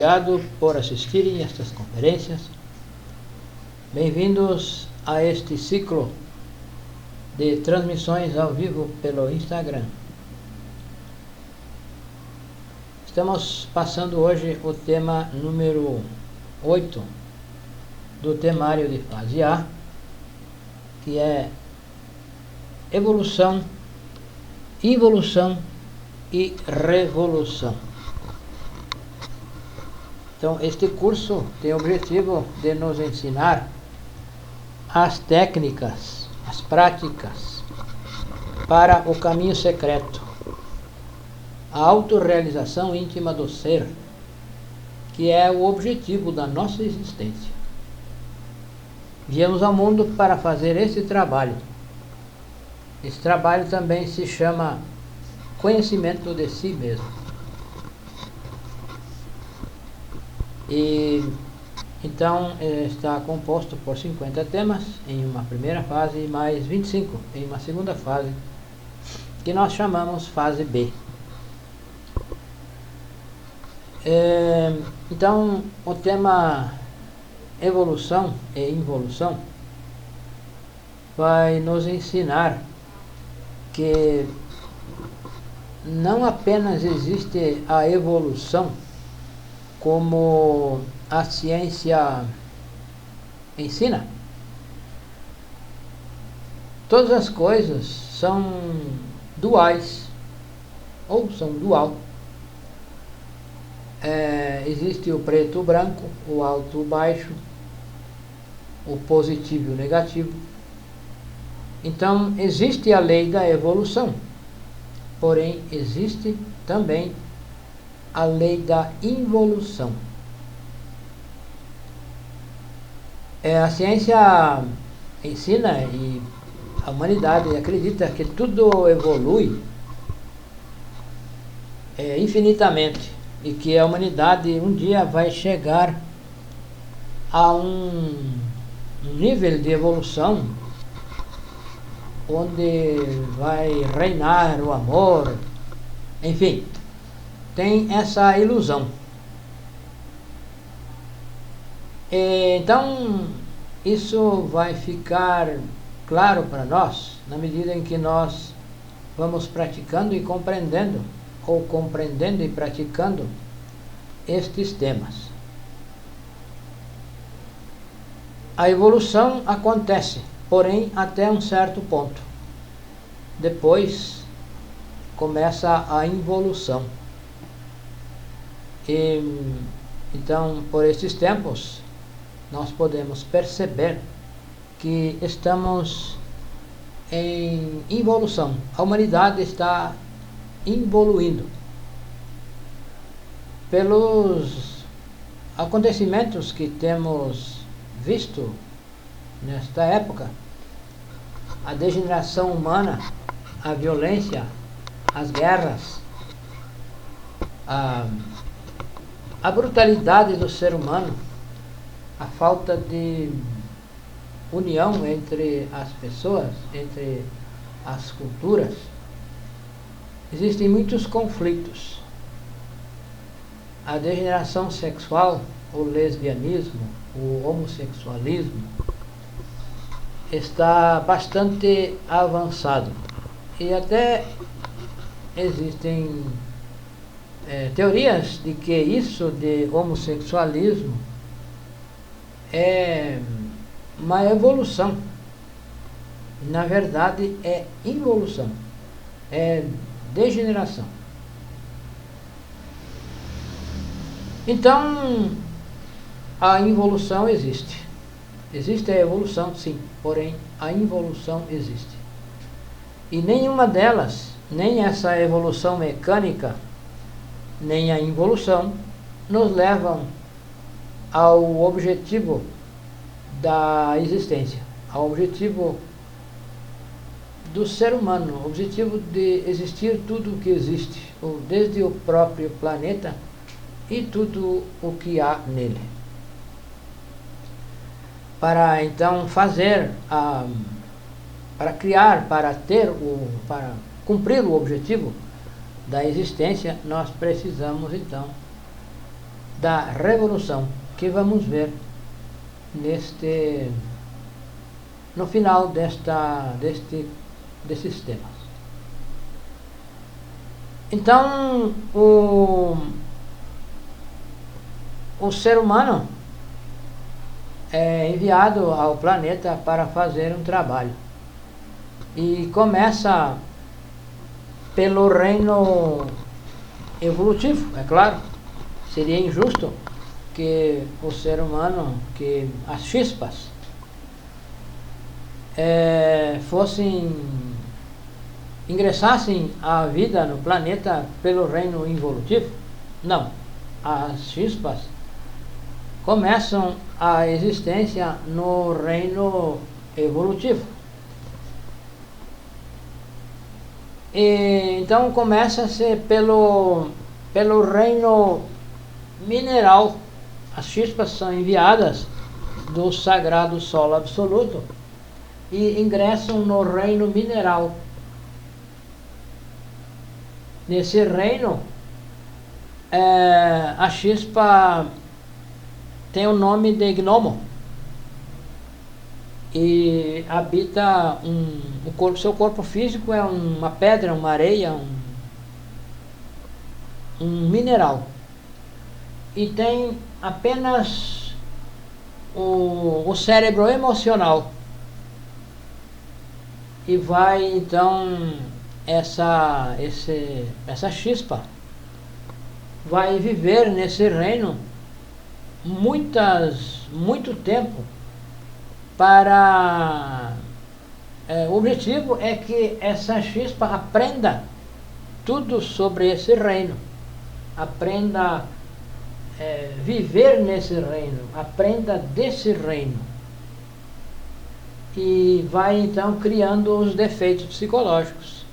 Obrigado por assistirem estas conferências. Bem-vindos a este ciclo de transmissões ao vivo pelo Instagram. Estamos passando hoje o tema número 8 do temário de fase A, que é evolução, involução e revolução. Então, este curso tem o objetivo de nos ensinar as técnicas, as práticas para o caminho secreto, a autorrealização íntima do ser, que é o objetivo da nossa existência. Viemos ao mundo para fazer esse trabalho. Esse trabalho também se chama conhecimento de si mesmo. E então está composto por 50 temas em uma primeira fase e mais 25 em uma segunda fase, que nós chamamos fase B. Então o tema evolução e involução vai nos ensinar que não apenas existe a evolução como a ciência ensina. Todas as coisas são duais, ou são dual. Existe o preto e o branco, o alto e o baixo, o positivo e o negativo. Então, existe a lei da evolução, porém, existe também a lei da involução. A ciência ensina e a humanidade acredita que tudo evolui infinitamente e que a humanidade um dia vai chegar a um nível de evolução onde vai reinar o amor, enfim. Tem essa ilusão. Então, isso vai ficar claro para nós na medida em que nós vamos praticando e compreendendo, ou compreendendo e praticando estes temas. A evolução acontece, porém, até um certo ponto. Depois começa a involução. Então, por estes tempos, nós podemos perceber que estamos em involução. A humanidade está evoluindo. Pelos acontecimentos que temos visto nesta época, a degeneração humana, a violência, as guerras, a brutalidade do ser humano, a falta de união entre as pessoas, entre as culturas, existem muitos conflitos. A degeneração sexual, o lesbianismo, o homossexualismo está bastante avançado e até existem teorias de que isso de homossexualismo é uma evolução. Na verdade, é involução, é degeneração. Então, a involução existe. Existe a evolução, sim, porém a involução existe. E nenhuma delas, nem essa evolução mecânica, nem a involução, nos levam ao objetivo da existência, ao objetivo do ser humano, ao objetivo de existir tudo o que existe, desde o próprio planeta e tudo o que há nele. Para então fazer, para criar, para cumprir o objetivo da existência, nós precisamos então da revolução, que vamos ver no final desses temas. Então, o ser humano é enviado ao planeta para fazer um trabalho. E começa pelo reino evolutivo, é claro. Seria injusto que o ser humano, que as chispas ingressassem a vida no planeta pelo reino evolutivo. Não, as chispas começam a existência no reino evolutivo. E, então começa-se pelo reino mineral. As chispas são enviadas do sagrado solo absoluto e ingressam no reino mineral. Nesse reino, a chispa tem o nome de gnomo e habita seu corpo físico é uma pedra, uma areia, um mineral, e tem apenas o cérebro emocional. E vai então essa chispa vai viver nesse reino muito tempo o objetivo é que essa chispa aprenda tudo sobre esse reino, aprenda viver nesse reino, aprenda desse reino, e vai então criando os defeitos psicológicos.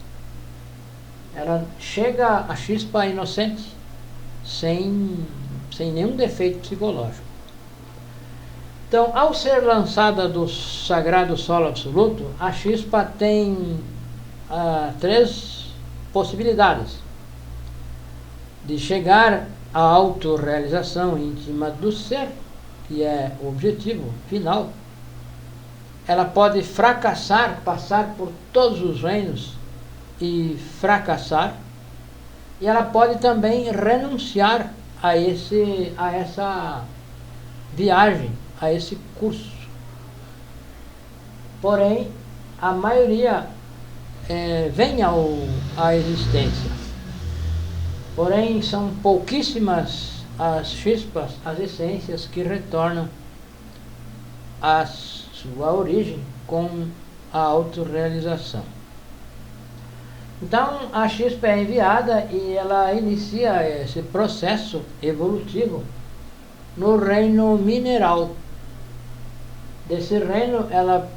Ela chega a chispa inocente, sem nenhum defeito psicológico. Então, ao ser lançada do sagrado solo absoluto, a chispa tem 3 possibilidades de chegar à autorrealização íntima do ser, que é o objetivo final. Ela pode fracassar, passar por todos os reinos e fracassar, e ela pode também renunciar a essa viagem, a esse curso. Porém, a maioria vem à existência. Porém, são pouquíssimas as chispas, as essências que retornam à sua origem com a autorrealização. Então, a chispa é enviada e ela inicia esse processo evolutivo no reino mineral. Desse reino, ela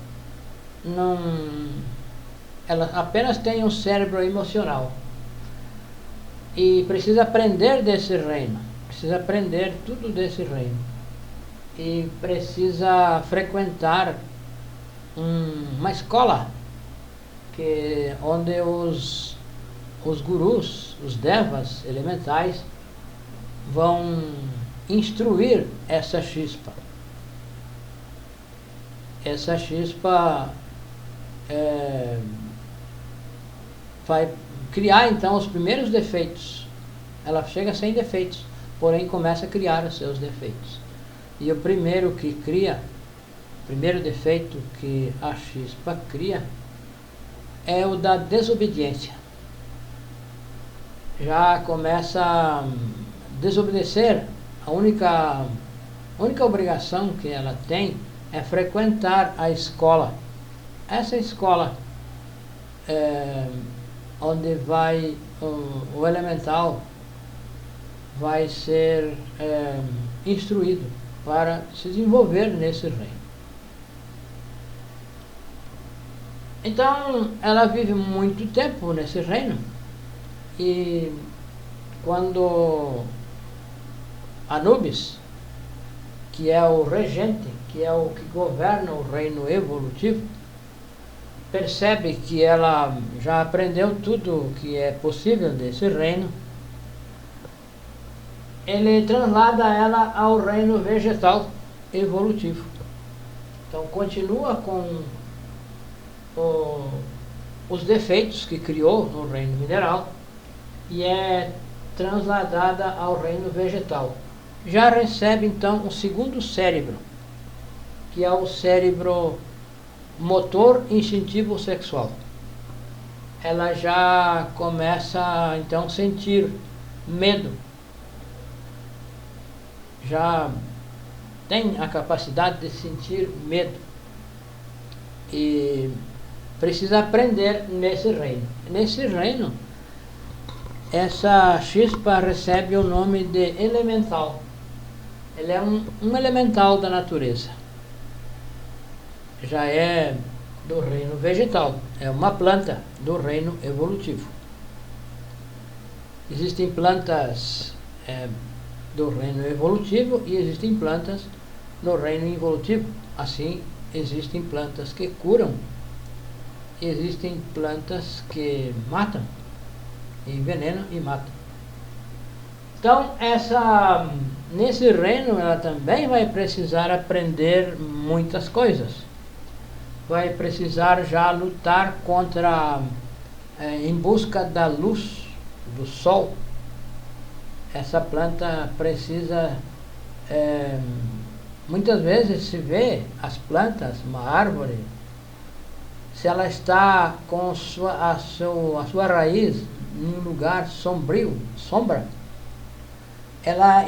apenas tem um cérebro emocional e precisa aprender desse reino, precisa aprender tudo desse reino, e precisa frequentar uma escola onde os gurus, os devas elementais, vão instruir essa chispa. Essa chispa vai criar então os primeiros defeitos. Ela chega sem defeitos, porém começa a criar os seus defeitos. E o primeiro defeito que a chispa cria é o da desobediência. Já começa a desobedecer. A única obrigação que ela tem é frequentar a escola. Essa escola onde vai o elemental vai ser instruído para se desenvolver nesse reino. Então, ela vive muito tempo nesse reino, e quando Anubis, que é o regente, que é o que governa o reino evolutivo, percebe que ela já aprendeu tudo o que é possível desse reino, ele translada ela ao reino vegetal evolutivo. Então continua com os defeitos que criou no reino mineral e é transladada ao reino vegetal. Já recebe então um segundo cérebro, que é o cérebro motor instintivo sexual. Ela já começa então a sentir medo, já tem a capacidade de sentir medo e precisa aprender nesse reino. Nesse reino, essa chispa recebe o nome de elemental. Ele é um elemental da natureza. Já é do reino vegetal, é uma planta do reino evolutivo. Existem plantas do reino evolutivo e existem plantas no reino involutivo. Assim, existem plantas que curam, existem plantas que matam, envenenam e matam. Então, nesse reino, ela também vai precisar aprender muitas coisas. Vai precisar já lutar em busca da luz do sol. Essa planta precisa, muitas vezes se vê as plantas, uma árvore, se ela está com a sua raiz em um lugar sombrio, sombra, ela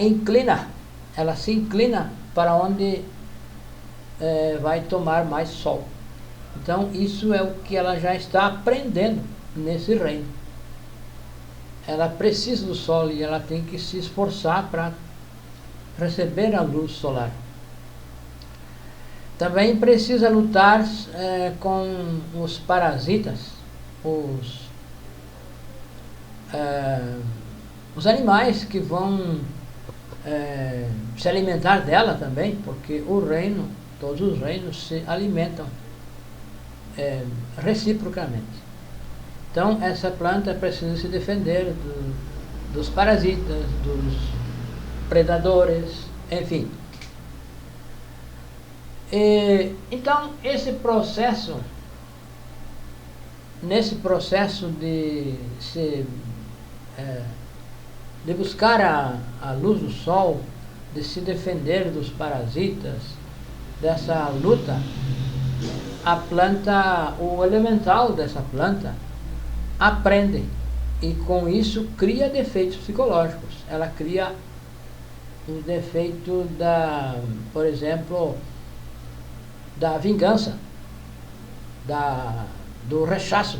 se inclina para onde vai tomar mais sol. Então isso é o que ela já está aprendendo nesse reino. Ela precisa do sol e ela tem que se esforçar para receber a luz solar. Também precisa lutar com os parasitas, os animais que vão se alimentar dela também, porque todos os reinos se alimentam reciprocamente. Então essa planta precisa se defender dos parasitas, dos predadores, enfim. Então nesse processo de buscar a luz do sol, de se defender dos parasitas, dessa luta, o elemental dessa planta aprende e com isso cria defeitos psicológicos. Ela cria um defeito por exemplo, da vingança, do rechaço.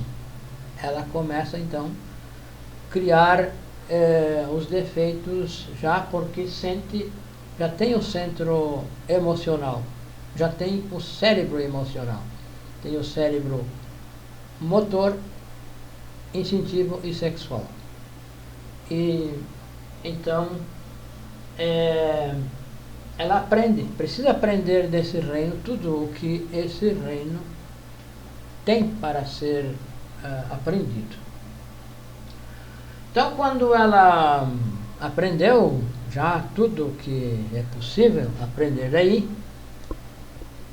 Ela começa então a criar os defeitos já porque já tem o centro emocional, já tem o cérebro emocional, tem o cérebro motor, instintivo e sexual. E então ela precisa aprender desse reino tudo o que esse reino tem para ser aprendido. Então, quando ela aprendeu já tudo o que é possível aprender daí,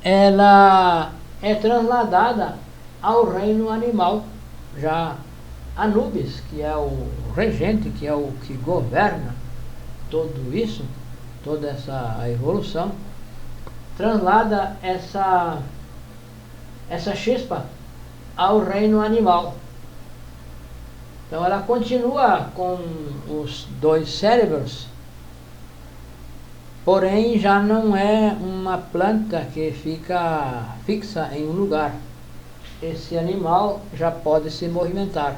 ela é transladada ao reino animal. Já Anubis, que é o regente, que é o que governa tudo isso, toda essa evolução, translada essa chispa ao reino animal. Então ela continua com os dois cérebros, porém já não é uma planta que fica fixa em um lugar. Esse animal já pode se movimentar,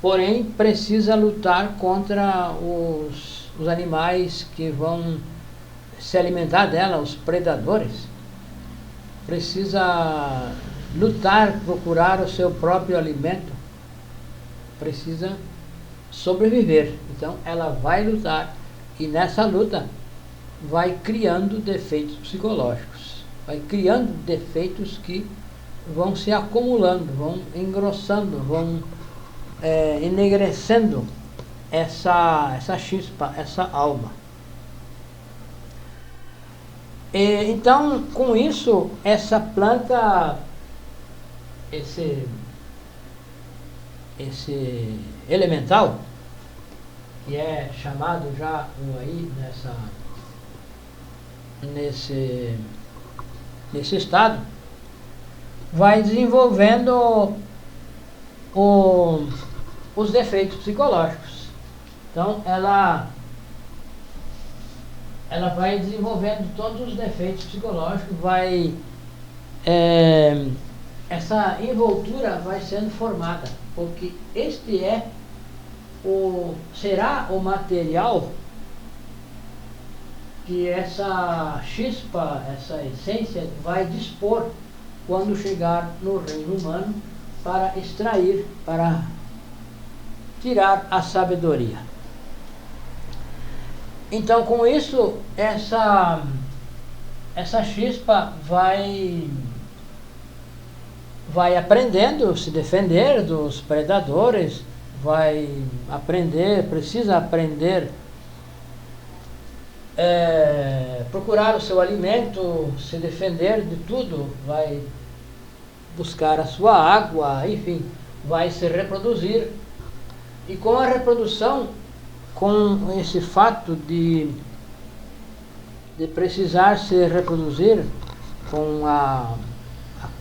porém precisa lutar contra os animais que vão se alimentar dela, os predadores. Precisa lutar, procurar o seu próprio alimento, precisa sobreviver. Então ela vai lutar e nessa luta vai criando defeitos psicológicos, vai criando defeitos que vão se acumulando, vão engrossando, vão enegrecendo essa chispa, essa alma. E, então, com isso, essa planta, esse elemental, que é chamado já aí nesse estado, vai desenvolvendo os defeitos psicológicos. Então ela vai desenvolvendo todos os defeitos psicológicos, essa envoltura vai sendo formada, porque este será o material que essa chispa, essa essência vai dispor quando chegar no reino humano para extrair, para tirar a sabedoria. Então, com isso, essa chispa vai aprendendo a se defender dos predadores, precisa aprender procurar o seu alimento, se defender de tudo, vai buscar a sua água, enfim, vai se reproduzir. E com a reprodução, com esse fato de precisar se reproduzir com a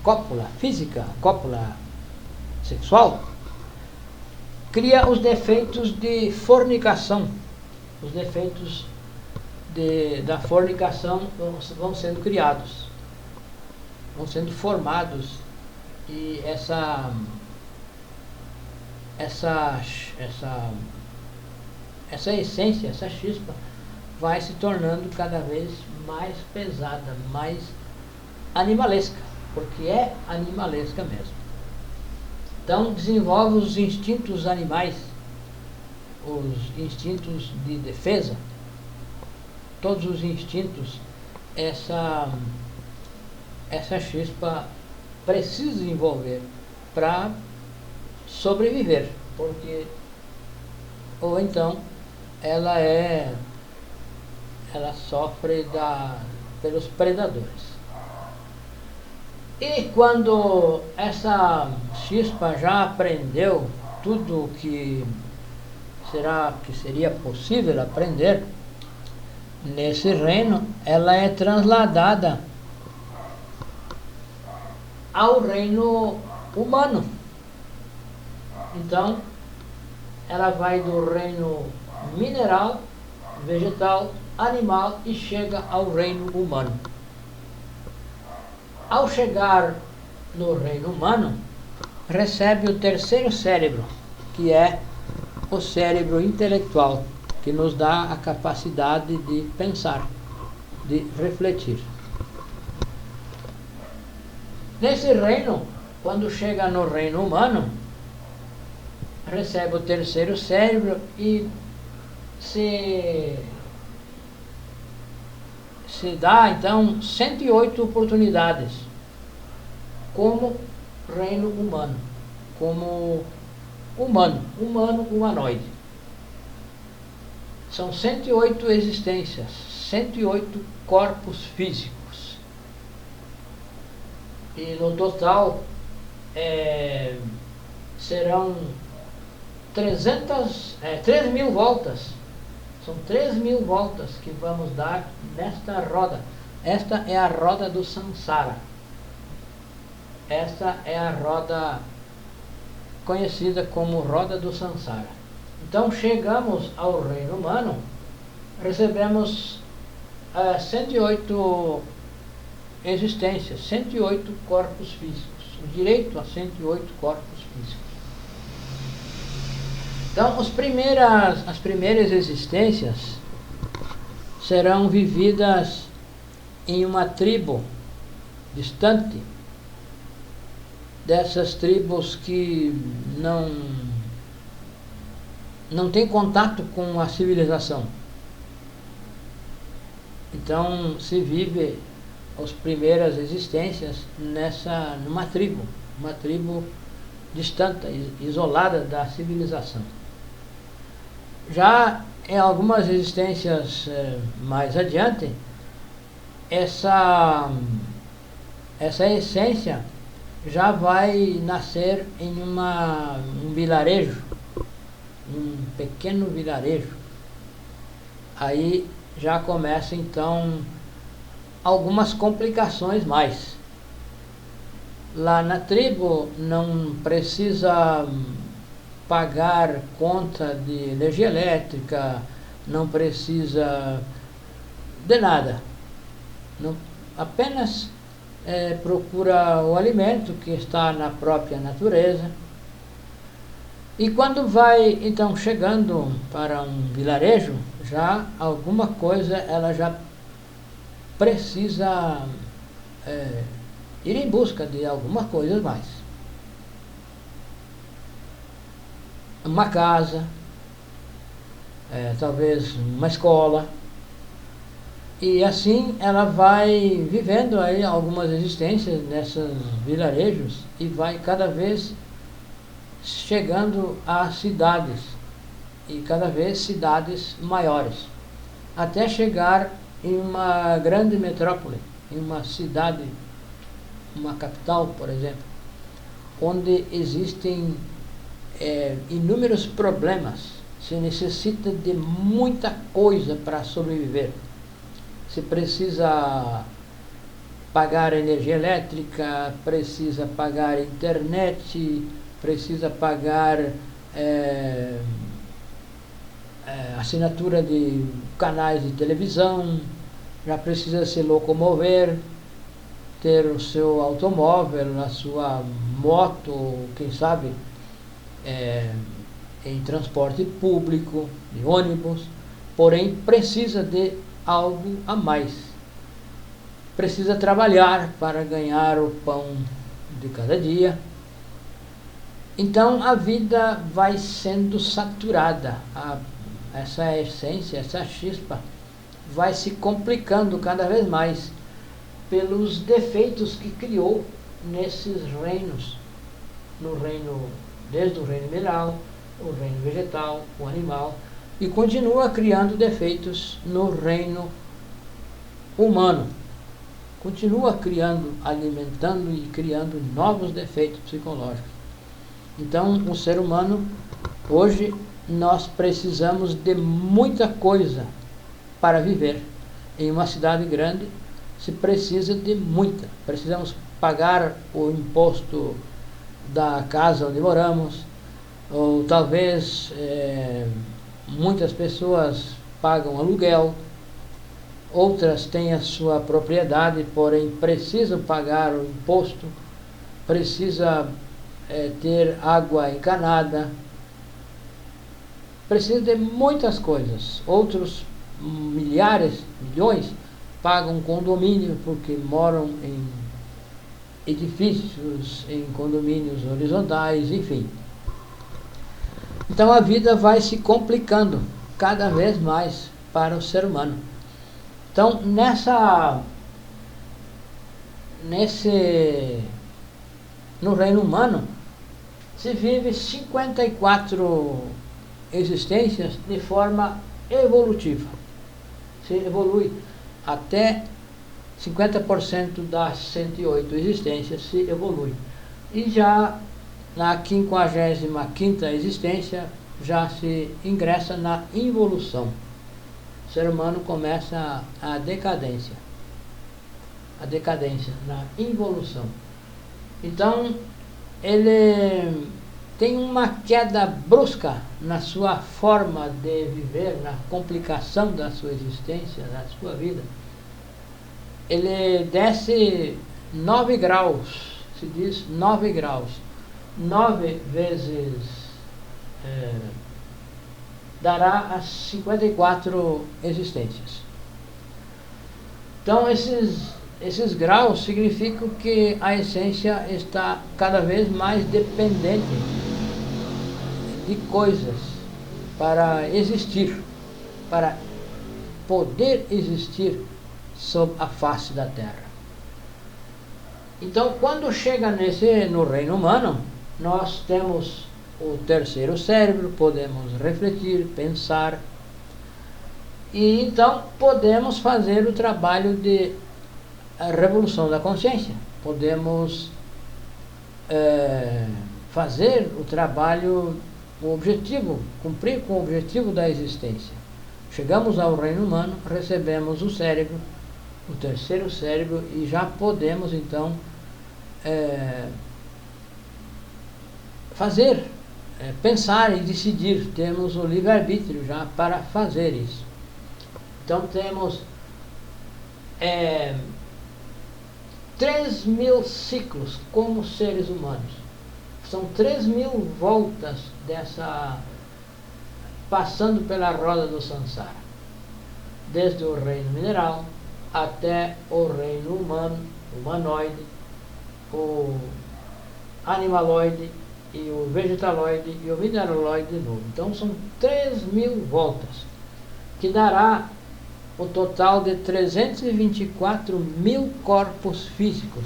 cópula física, a cópula sexual, cria os defeitos de fornicação. Os defeitos da fornicação vão sendo criados, vão sendo formados, e essa essência, essa chispa, vai se tornando cada vez mais pesada, mais animalesca, porque é animalesca mesmo. Então desenvolve os instintos animais, os instintos de defesa, todos os instintos. Essa chispa precisa desenvolver para sobreviver, porque ou então ela sofre pelos predadores. E quando essa chispa já aprendeu tudo que seria possível aprender nesse reino, ela é transladada ao reino humano. Então ela vai do reino mineral, vegetal, animal e chega ao reino humano. Ao chegar no reino humano, recebe o terceiro cérebro, que é o cérebro intelectual, que nos dá a capacidade de pensar, de refletir. Nesse reino, quando chega no reino humano, recebe o terceiro cérebro e se dá então 108 oportunidades como reino humano, como humanoide. São 108 existências, 108 corpos físicos. E no total serão 3.000 voltas. São 3.000 voltas que vamos dar nesta roda. Esta é a roda do Sansara. Esta é a roda conhecida como roda do Sansara. Então chegamos ao reino humano, recebemos 108 existências, 108 corpos físicos, o direito a 108 corpos físicos. Então as primeiras existências serão vividas em uma tribo distante, dessas tribos que não tem contato com a civilização. Então se vive as primeiras existências numa tribo distante, isolada da civilização. Já em algumas existências mais adiante, essa essência já vai nascer em um vilarejo, um pequeno vilarejo. Aí já começa então algumas complicações mais. Lá na tribo não precisa pagar conta de energia elétrica, não precisa de nada. Não, apenas procura o alimento que está na própria natureza. E quando vai então chegando para um vilarejo, já alguma coisa ela já precisa ir em busca de alguma coisa mais. Uma casa, talvez uma escola. E assim ela vai vivendo aí algumas existências nesses vilarejos e vai cada vez chegando a cidades, e cada vez cidades maiores, até chegar em uma grande metrópole, em uma cidade, uma capital, por exemplo, onde existem inúmeros problemas, se necessita de muita coisa para sobreviver. Se precisa pagar energia elétrica, precisa pagar internet, precisa pagar assinatura de canais de televisão, já precisa se locomover, ter o seu automóvel, a sua moto, quem sabe em transporte público, de ônibus, porém precisa de algo a mais. Precisa trabalhar para ganhar o pão de cada dia. Então a vida vai sendo saturada, essa essência, essa chispa vai se complicando cada vez mais pelos defeitos que criou nesses reinos, no reino, desde o reino mineral, o reino vegetal, o animal, e continua criando defeitos no reino humano. Continua criando, alimentando e criando novos defeitos psicológicos. Então, o ser humano, hoje, nós precisamos de muita coisa para viver. Em uma cidade grande, se precisa de muita. Precisamos pagar o imposto da casa onde moramos, ou talvez muitas pessoas pagam aluguel, outras têm a sua propriedade, porém precisam pagar o imposto, precisa ter água encanada, precisa de muitas coisas. Outros milhares, milhões, pagam condomínio porque moram em edifícios, em condomínios horizontais, enfim. Então a vida vai se complicando cada vez mais para o ser humano. Então no reino humano se vive 54 existências de forma evolutiva. Se evolui até 50% das 108 existências se evolui. E já na 55ª existência já se ingressa na involução. O ser humano começa a decadência. A decadência, na involução. Então, ele tem uma queda brusca na sua forma de viver, na complicação da sua existência, da sua vida. Ele desce 9 graus, se diz 9 graus. 9 vezes dará as 54 existências. Então esses graus significam que a essência está cada vez mais dependente de coisas para existir, para poder existir sob a face da Terra. Então, quando chega no reino humano, nós temos o terceiro cérebro, podemos refletir, pensar, e então podemos fazer o trabalho de revolução da consciência. Podemos fazer o trabalho, o objetivo, cumprir com o objetivo da existência. Chegamos ao reino humano, recebemos o cérebro, o terceiro cérebro, e já podemos então fazer, pensar e decidir. Temos o livre-arbítrio já para fazer isso. Então temos 3.000 ciclos como seres humanos. São 3.000 voltas passando pela roda do Sansara. Desde o reino mineral até o reino humano, humanoide, o animaloide, e o vegetaloide e o mineraloide de novo. Então são 3.000 voltas, que dará o total de 324.000 corpos físicos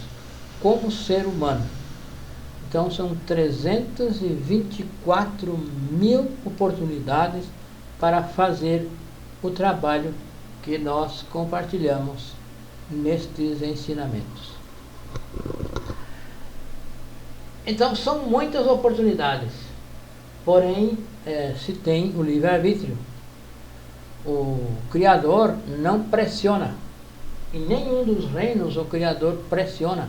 como ser humano. Então são 324.000 oportunidades para fazer o trabalho que nós compartilhamos nestes ensinamentos. Então são muitas oportunidades, porém se tem o livre-arbítrio. O Criador não pressiona. Em nenhum dos reinos o Criador pressiona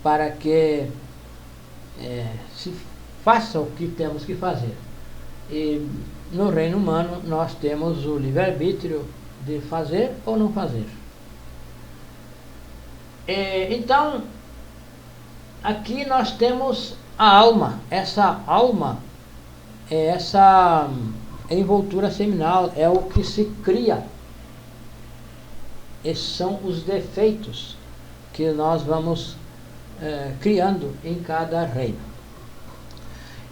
para que se faça o que temos que fazer. E no reino humano nós temos o livre-arbítrio de fazer ou não fazer. Então, aqui nós temos a alma. Essa alma é essa envoltura seminal, é o que se cria. Esses são os defeitos que nós vamos criando em cada reino.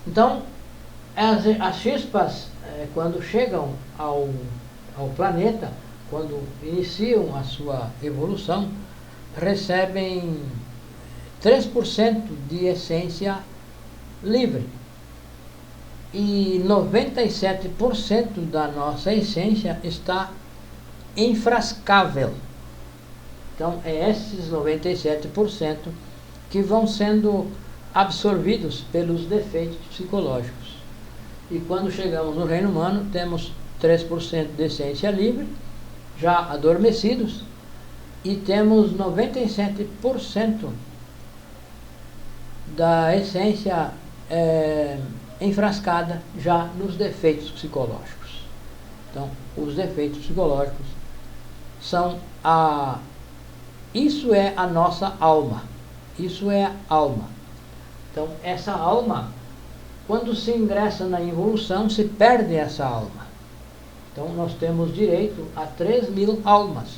Então, as chispas, quando chegam ao planeta, quando iniciam a sua evolução, recebem 3% de essência livre. E 97% da nossa essência está enfrascável. Então, é esses 97% que vão sendo absorvidos pelos defeitos psicológicos. E quando chegamos no reino humano, temos 3% de essência livre, já adormecidos, e temos 97% da essência enfrascada já nos defeitos psicológicos. Então, os defeitos psicológicos são isso é a nossa alma. Isso é a alma. Então, essa alma, quando se ingressa na evolução, se perde essa alma. Então, nós temos direito a 3.000 almas.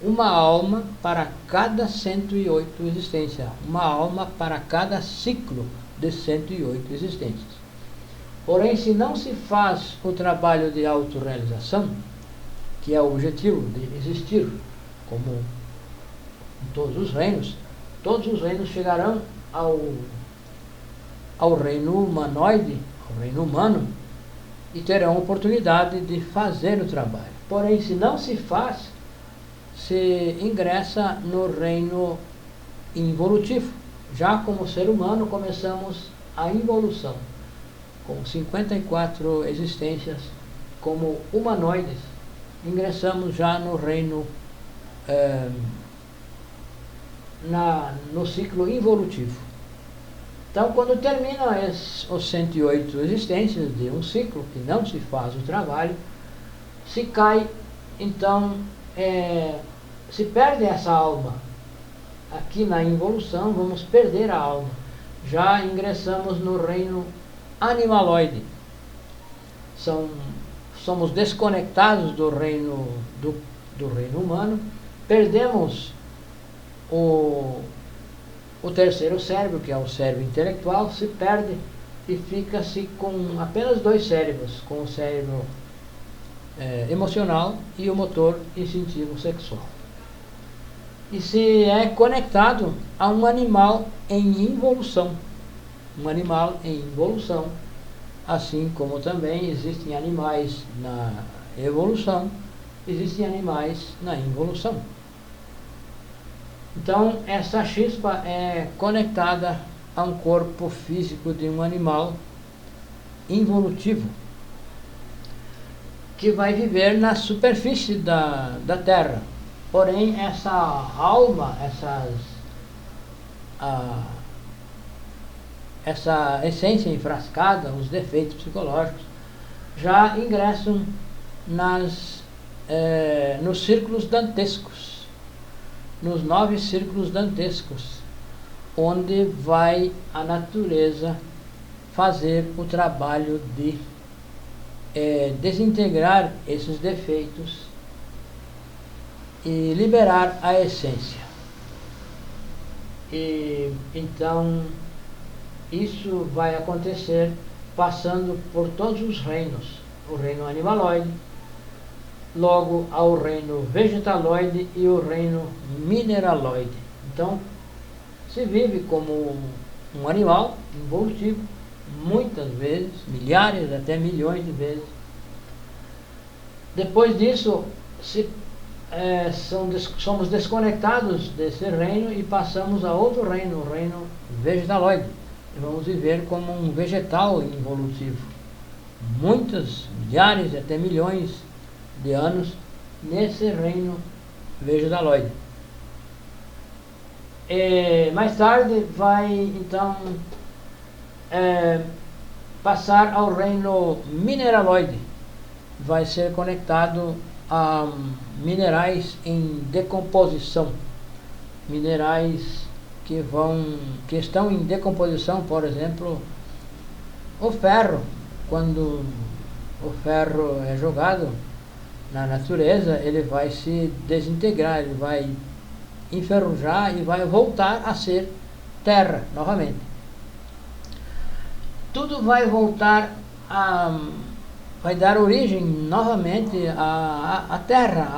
Uma alma para cada 108 existências. Uma alma para cada ciclo de 108 existências. Porém, se não se faz o trabalho de autorrealização, que é o objetivo de existir, como em todos os reinos chegarão ao reino humanoide, ao reino humano, e terão oportunidade de fazer o trabalho. Porém, se não se faz, se ingressa no reino involutivo. Já como ser humano, começamos a involução, com 54 existências como humanoides. Ingressamos já no reino, no ciclo involutivo. Então, quando termina os 108 existências de um ciclo, que não se faz o trabalho, se cai, então, se perde essa alma. Aqui na involução vamos perder a alma. Já ingressamos no reino animaloide. Somos desconectados do reino humano, perdemos o terceiro cérebro, que é o cérebro intelectual, se perde e fica-se com apenas 2 cérebros, com o cérebro emocional e o motor instintivo sexual. E se é conectado a um animal em involução. Um animal em involução assim como também existem animais na evolução, existem animais na involução. Então, essa chispa é conectada a um corpo físico de um animal involutivo, que vai viver na superfície da Terra. Porém, essa alma, essa essência enfrascada, os defeitos psicológicos, já ingressam nos círculos dantescos, nos 9 círculos dantescos, onde vai a natureza fazer o trabalho de desintegrar esses defeitos e liberar a essência. E então isso vai acontecer passando por todos os reinos, o reino animaloide, logo ao reino vegetaloide e o reino mineraloide. Então se vive como um animal involutivo, muitas vezes, milhares, até milhões de vezes. Depois disso, somos desconectados desse reino e passamos a outro reino, o reino vegetaloide. E vamos viver como um vegetal involutivo. Muitas, milhares, até milhões de anos nesse reino vegetaloide. Mais tarde vai então passar ao reino mineraloide, vai ser conectado a minerais em decomposição, minerais que estão em decomposição. Por exemplo, o ferro. Quando o ferro é jogado na natureza, ele vai se desintegrar, ele vai enferrujar e vai voltar a ser terra novamente. Tudo vai voltar vai dar origem novamente à terra,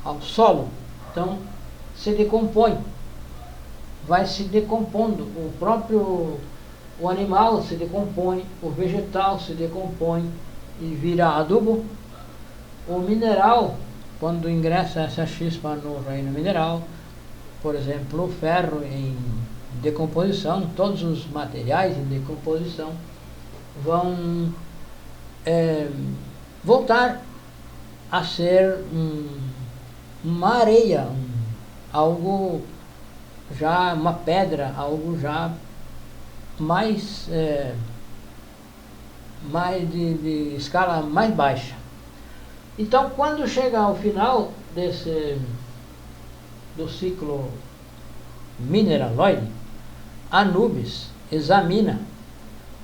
ao solo. Então se decompõe, vai se decompondo, o animal se decompõe, o vegetal se decompõe e vira adubo. O mineral, quando ingressa essa chispa no reino mineral, por exemplo, o ferro em decomposição, todos os materiais em decomposição vão voltar a ser uma areia, algo já, uma pedra, algo já mais de escala mais baixa. Então, quando chega ao final do ciclo mineraloide, Anubis examina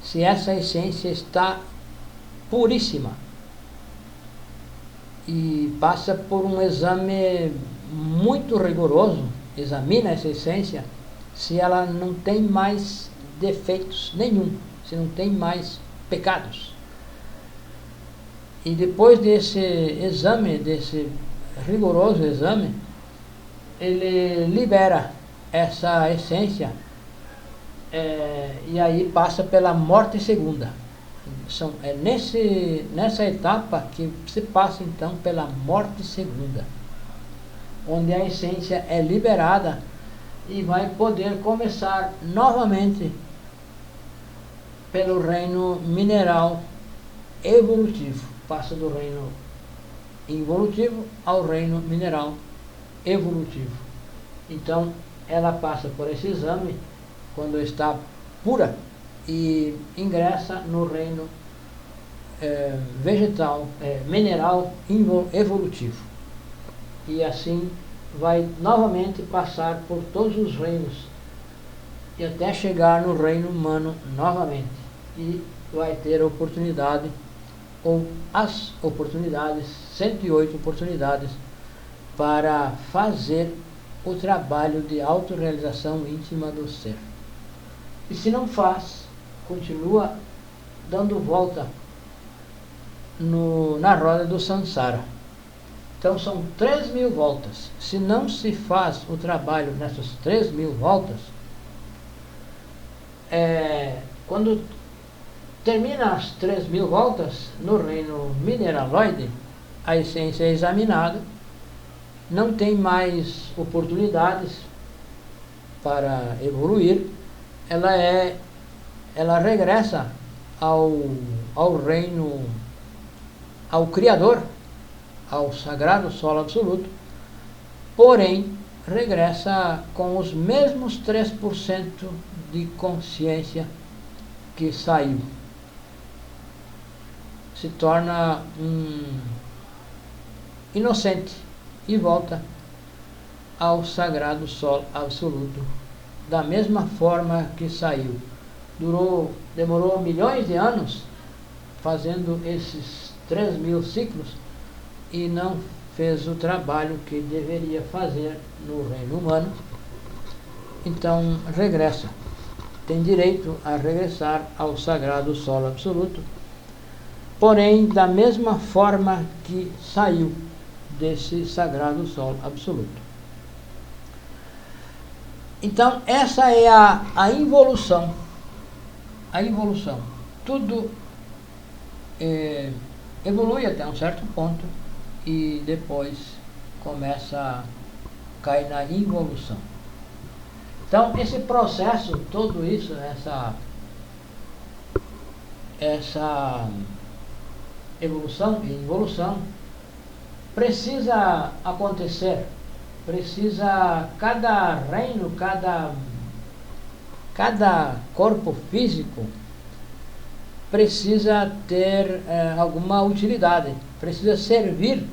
se essa essência está puríssima e passa por um exame muito rigoroso, examina essa essência se ela não tem mais defeitos nenhum, se não tem mais pecados. E depois desse exame, desse rigoroso exame, ele libera essa essência e aí passa pela morte segunda. Nessa etapa que se passa então pela morte segunda, onde a essência é liberada e vai poder começar novamente pelo reino mineral evolutivo. Passa do reino involutivo ao reino mineral evolutivo. Então ela passa por esse exame quando está pura e ingressa no reino vegetal, mineral evolutivo. E assim vai novamente passar por todos os reinos e até chegar no reino humano novamente. E vai ter oportunidade, ou as oportunidades, 108 oportunidades, para fazer o trabalho de autorrealização íntima do ser. E se não faz, continua dando volta na roda do samsara. Então são 3.000 voltas. Se não se faz o trabalho nessas 3.000 voltas, quando termina as 3.000 voltas, no reino mineraloide, a essência é examinada, não tem mais oportunidades para evoluir, ela regressa ao reino, ao Criador, ao Sagrado Solo Absoluto, porém regressa com os mesmos 3% de consciência que saiu. Se torna um inocente e volta ao Sagrado Sol Absoluto da mesma forma que saiu. Demorou milhões de anos fazendo esses 3.000 ciclos e não fez o trabalho que deveria fazer no reino humano. Então regressa, tem direito a regressar ao Sagrado Solo Absoluto, porém da mesma forma que saiu desse Sagrado Sol Absoluto. Então essa é a involução. A involução. Tudo evolui até um certo ponto e depois começa a cair na involução. Então esse processo, tudo isso, essa evolução e involução precisa acontecer, cada reino, cada corpo físico precisa ter alguma utilidade, precisa servir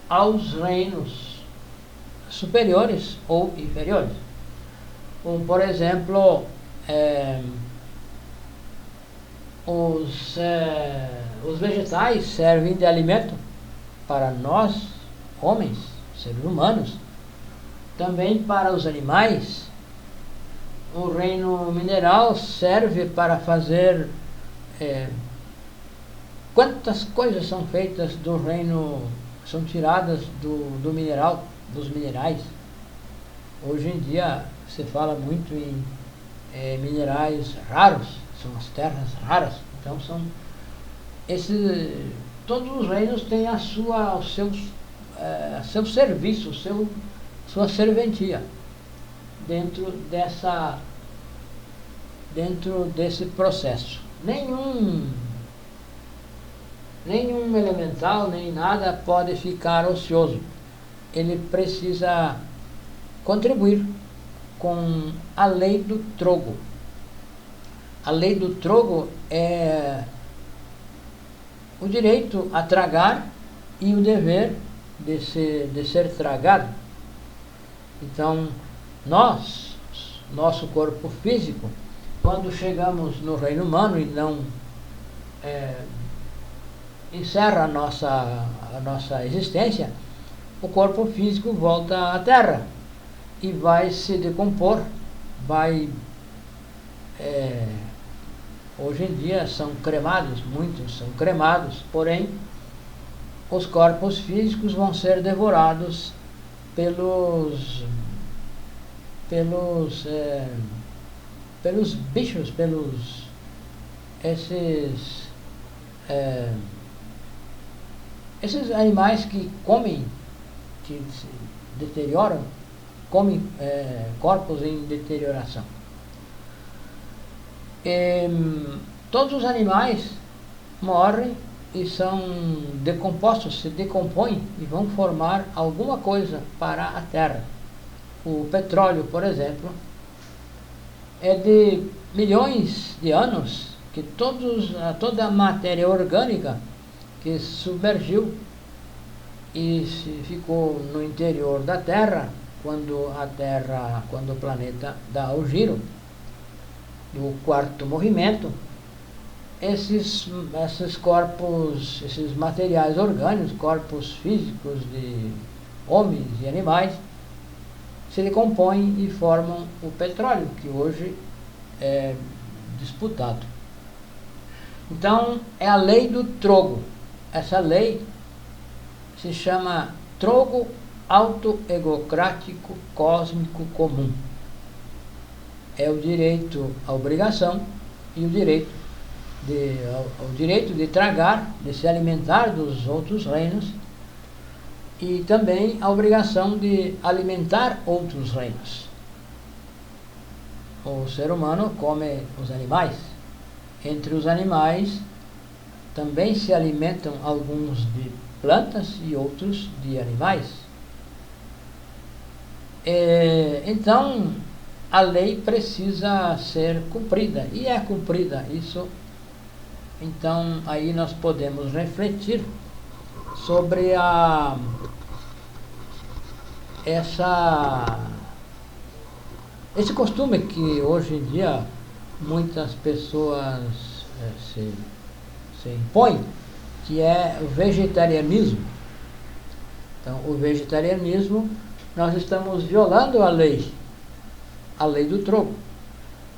aos reinos superiores ou inferiores. Como, por exemplo, os vegetais servem de alimento para nós, homens, seres humanos, também para os animais. O reino mineral serve para fazer quantas coisas são feitas do reino, são tiradas do mineral, dos minerais. Hoje em dia se fala muito em minerais raros, são as terras raras. Então são todos os reinos têm o seu serviço, sua serventia dentro desse processo. Nenhum elemental, nem nada pode ficar ocioso. Ele precisa contribuir com a lei do trogo. A lei do trogo é o direito a tragar e o dever de ser tragado. Então, nosso corpo físico, quando chegamos no reino humano e não encerra a nossa existência, o corpo físico volta à Terra e vai se decompor, hoje em dia são cremados, muitos são cremados, porém os corpos físicos vão ser devorados pelos bichos, esses animais que comem, que se deterioram, comem corpos em deterioração. Todos os animais morrem e são decompostos, se decompõem e vão formar alguma coisa para a Terra. O petróleo, por exemplo, é de milhões de anos que toda a matéria orgânica que submergiu e ficou no interior da Terra, quando o planeta dá o giro do quarto movimento, esses corpos, esses materiais orgânicos, corpos físicos de homens e animais, se decompõem e formam o petróleo, que hoje é disputado. Então, é a lei do trogo. Essa lei se chama trogo autoegocrático cósmico comum. É o direito, a obrigação e o direito o direito de tragar, de se alimentar dos outros reinos, e também a obrigação de alimentar outros reinos. O ser humano come os animais. Entre os animais também se alimentam alguns de plantas e outros de animais. Então, a lei precisa ser cumprida, e é cumprida isso. Então, aí nós podemos refletir sobre esse costume que hoje em dia muitas pessoas se impõem, que é o vegetarianismo. Então, o vegetarianismo, nós estamos violando a lei do troco.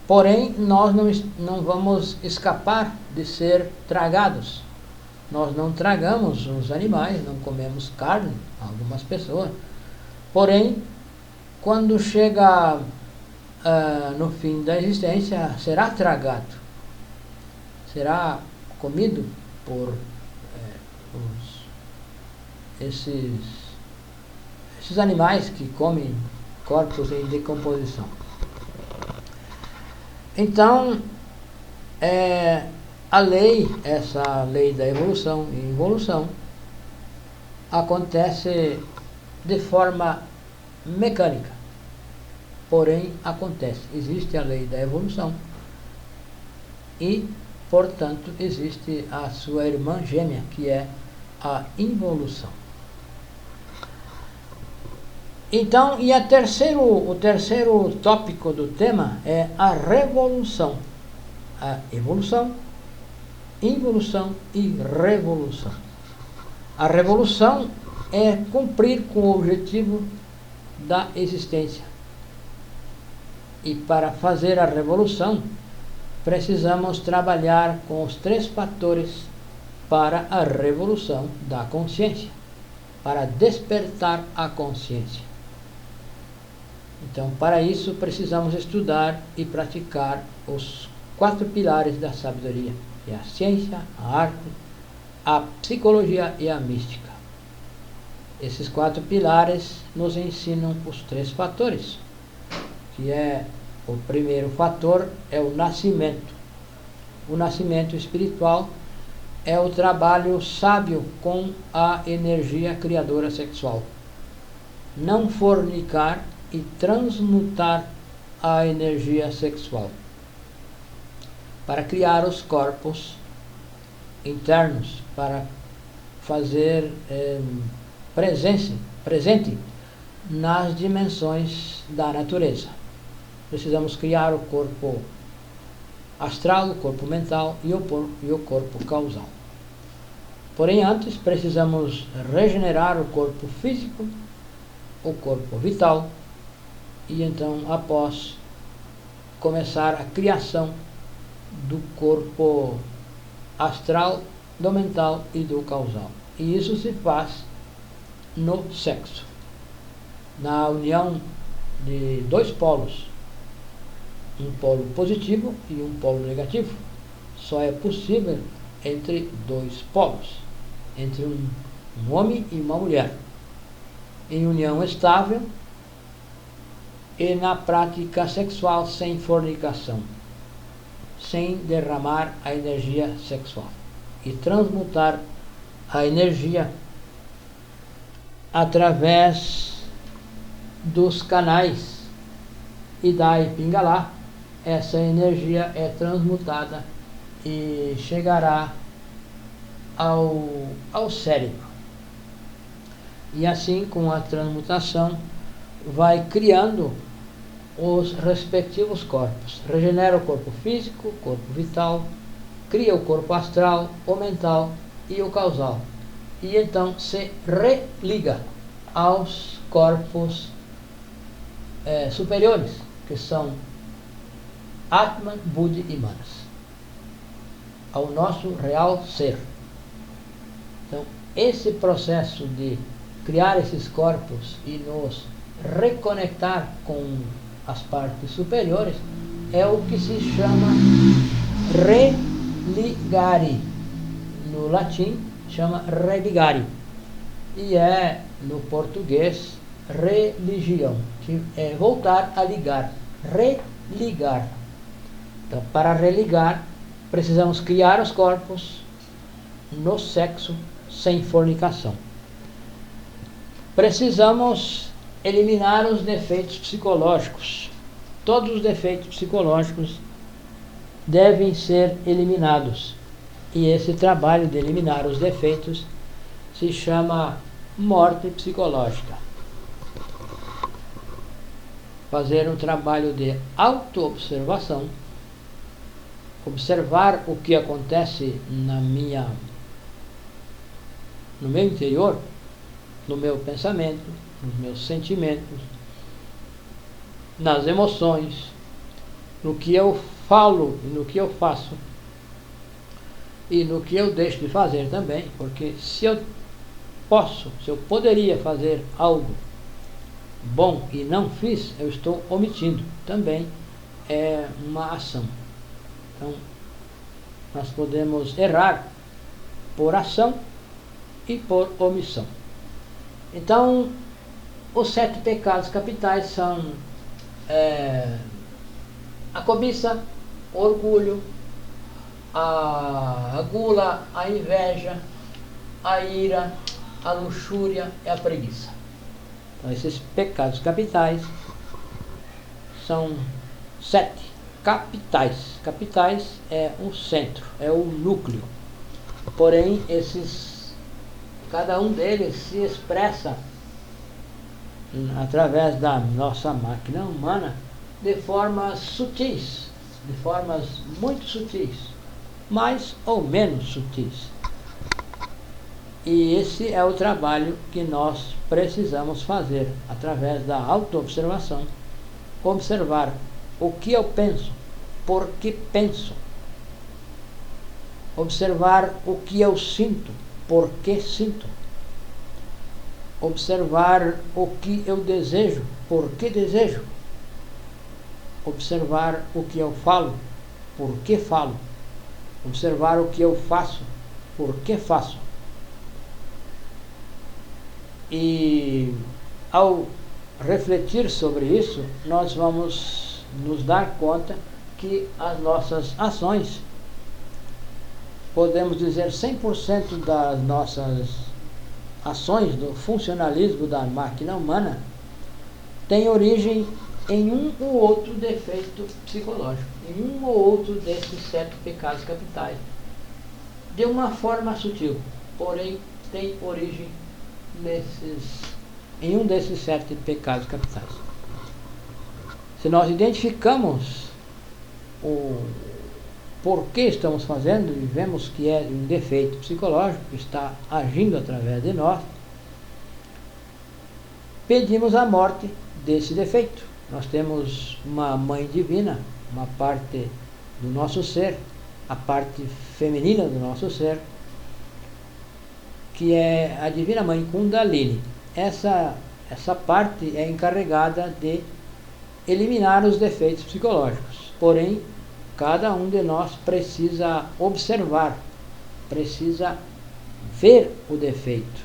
Porém, nós não vamos escapar de ser tragados. Nós não tragamos os animais, não comemos carne, algumas pessoas. Porém, quando chega no fim da existência, será tragado, será comido por esses animais que comem corpos em decomposição. Então, essa lei da evolução e involução acontece de forma mecânica, porém acontece. Existe a lei da evolução e, portanto, existe a sua irmã gêmea, que é a involução. Então, o terceiro tópico do tema é a revolução. A evolução, involução e revolução. A revolução é cumprir com o objetivo da existência. E para fazer a revolução, precisamos trabalhar com os 3 fatores para a revolução da consciência, para despertar a consciência. Então, para isso, precisamos estudar e praticar os 4 pilares da sabedoria, que é a ciência, a arte, a psicologia e a mística. Esses 4 pilares nos ensinam os 3 fatores, que é o primeiro fator é o nascimento. O nascimento espiritual é o trabalho sábio com a energia criadora sexual. Não fornicar e transmutar a energia sexual para criar os corpos internos, para fazer presente nas dimensões da natureza. Precisamos criar o corpo astral, o corpo mental e o corpo causal. Porém, antes precisamos regenerar o corpo físico, o corpo vital, e então, após, começar a criação do corpo astral, do mental e do causal. E isso se faz no sexo, na união de 2 polos, um polo positivo e um polo negativo. Só é possível entre 2 polos, entre um homem e uma mulher, em união estável e na prática sexual sem fornicação, sem derramar a energia sexual, e transmutar a energia através dos canais Ida e Pingalá. Essa energia é transmutada e chegará ao cérebro. E assim, com a transmutação, vai criando os respectivos corpos. Regenera o corpo físico, o corpo vital, cria o corpo astral, o mental e o causal. E então se religa aos corpos superiores, que são Atman, Buddhi e Manas, ao nosso real ser. Então, esse processo de criar esses corpos e nos reconectar com as partes superiores é o que se chama religare. No latim chama religare. E é, no português, religião, que é voltar a ligar, religar. Então, para religar, precisamos criar os corpos no sexo sem fornicação. Precisamos eliminar os defeitos psicológicos. Todos os defeitos psicológicos devem ser eliminados. E esse trabalho de eliminar os defeitos se chama morte psicológica. Fazer um trabalho de autoobservação, observar o que acontece no meu interior, no meu pensamento, nos meus sentimentos, nas emoções, no que eu falo e no que eu faço, e no que eu deixo de fazer também, porque se eu poderia fazer algo bom e não fiz, eu estou omitindo. Também é uma ação. Então, nós podemos errar por ação e por omissão. Então, os 7 pecados capitais são a cobiça, o orgulho, a gula, a inveja, a ira, a luxúria e a preguiça. Então, esses pecados capitais são 7 capitais. Capitais é um centro, é o núcleo. Porém, cada um deles se expressa através da nossa máquina humana de formas sutis, de formas muito sutis, mais ou menos sutis. E esse é o trabalho que nós precisamos fazer através da autoobservação. Observar o que eu penso, por que penso. Observar o que eu sinto, por que sinto. Observar o que eu desejo, por que desejo. Observar o que eu falo, por que falo. Observar o que eu faço, por que faço. E ao refletir sobre isso, nós vamos nos dar conta que as nossas ações, podemos dizer 100% das nossas ações do funcionalismo da máquina humana, tem origem em um ou outro defeito psicológico, em um ou outro desses 7 pecados capitais, de uma forma sutil, porém tem origem em um desses 7 pecados capitais. Se nós identificamos o porquê estamos fazendo e vemos que é um defeito psicológico que está agindo através de nós, pedimos a morte desse defeito. Nós temos uma mãe divina, uma parte do nosso ser, a parte feminina do nosso ser, que é a Divina Mãe Kundalini. Essa parte é encarregada de eliminar os defeitos psicológicos. Porém, cada um de nós precisa observar, precisa ver o defeito.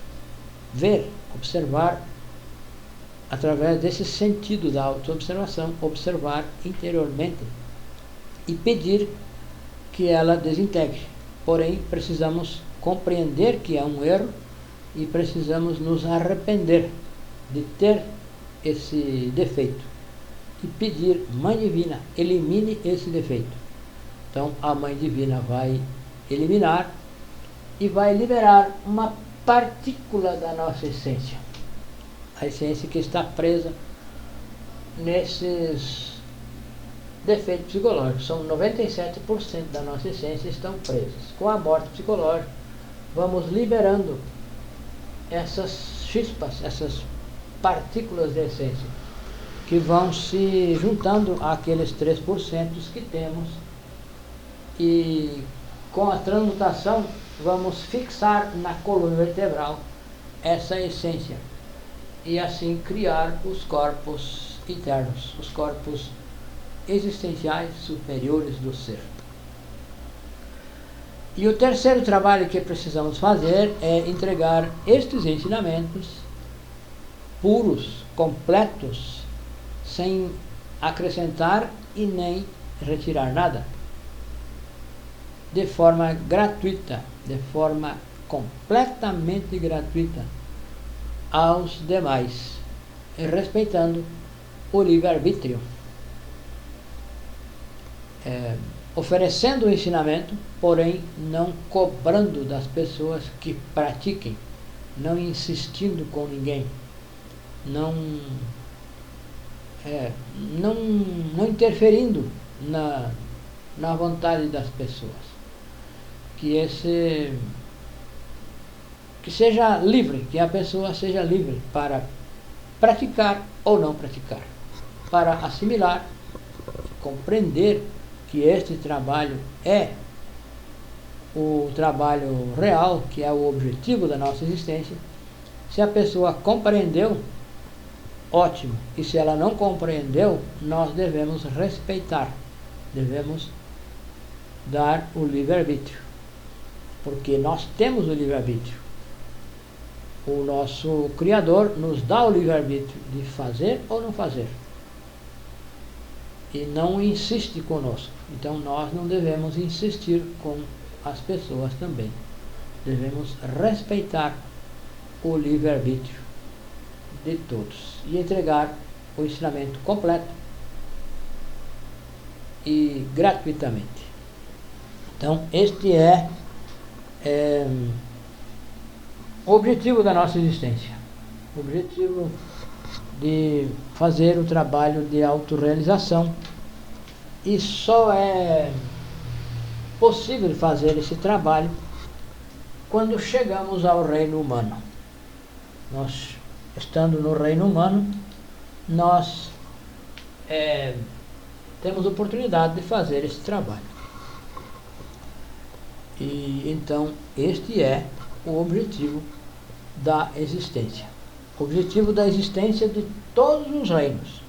Ver, observar, através desse sentido da autoobservação, observar interiormente e pedir que ela desintegre. Porém, precisamos compreender que é um erro e precisamos nos arrepender de ter esse defeito e pedir: Mãe Divina, elimine esse defeito. Então a Mãe Divina vai eliminar e vai liberar uma partícula da nossa essência, a essência que está presa nesses defeitos psicológicos. São 97% da nossa essência estão presas. Com a morte psicológica, vamos liberando essas chispas, essas partículas de essência, que vão se juntando àqueles 3% que temos, e com a transmutação vamos fixar na coluna vertebral essa essência e assim criar os corpos internos, os corpos existenciais superiores do ser. E o terceiro trabalho que precisamos fazer é entregar estes ensinamentos puros, completos, sem acrescentar e nem retirar nada, de forma gratuita, de forma completamente gratuita aos demais, respeitando o livre-arbítrio, oferecendo o ensinamento, porém não cobrando das pessoas que pratiquem, não insistindo com ninguém, não interferindo na vontade das pessoas. Que seja livre, que a pessoa seja livre para praticar ou não praticar, para assimilar, compreender que este trabalho é o trabalho real, que é o objetivo da nossa existência. Se a pessoa compreendeu, ótimo, e se ela não compreendeu, nós devemos respeitar, devemos dar o livre-arbítrio, porque nós temos o livre-arbítrio. O nosso Criador nos dá o livre-arbítrio de fazer ou não fazer, e não insiste conosco. Então nós não devemos insistir com as pessoas também, devemos respeitar o livre-arbítrio de todos e entregar o ensinamento completo e gratuitamente. Então este é o objetivo da nossa existência, o objetivo de fazer o trabalho de autorrealização. E só é possível fazer esse trabalho quando chegamos ao reino humano. Nós, estando no reino humano, nós temos oportunidade de fazer esse trabalho. E então este é o objetivo da existência. O objetivo da existência de todos os reinos,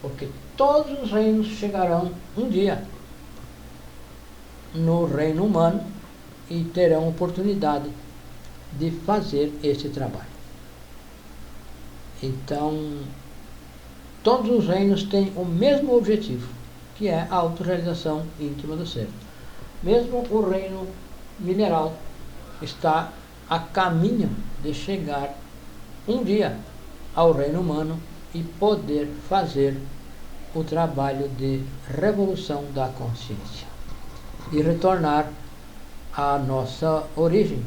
porque todos os reinos chegarão um dia no reino humano e terão oportunidade de fazer esse trabalho. Então, todos os reinos têm o mesmo objetivo, que é a autorrealização íntima do ser. Mesmo o reino mineral está a caminho de chegar um dia ao reino humano e poder fazer o trabalho de revolução da consciência e retornar à nossa origem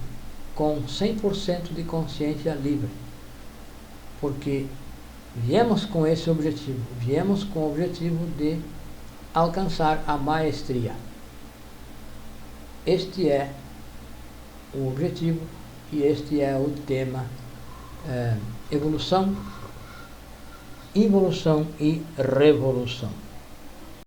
com 100% de consciência livre, porque viemos com esse objetivo, viemos com o objetivo de alcançar a maestria. Este é o objetivo e este é o tema: evolução, involução e revolução.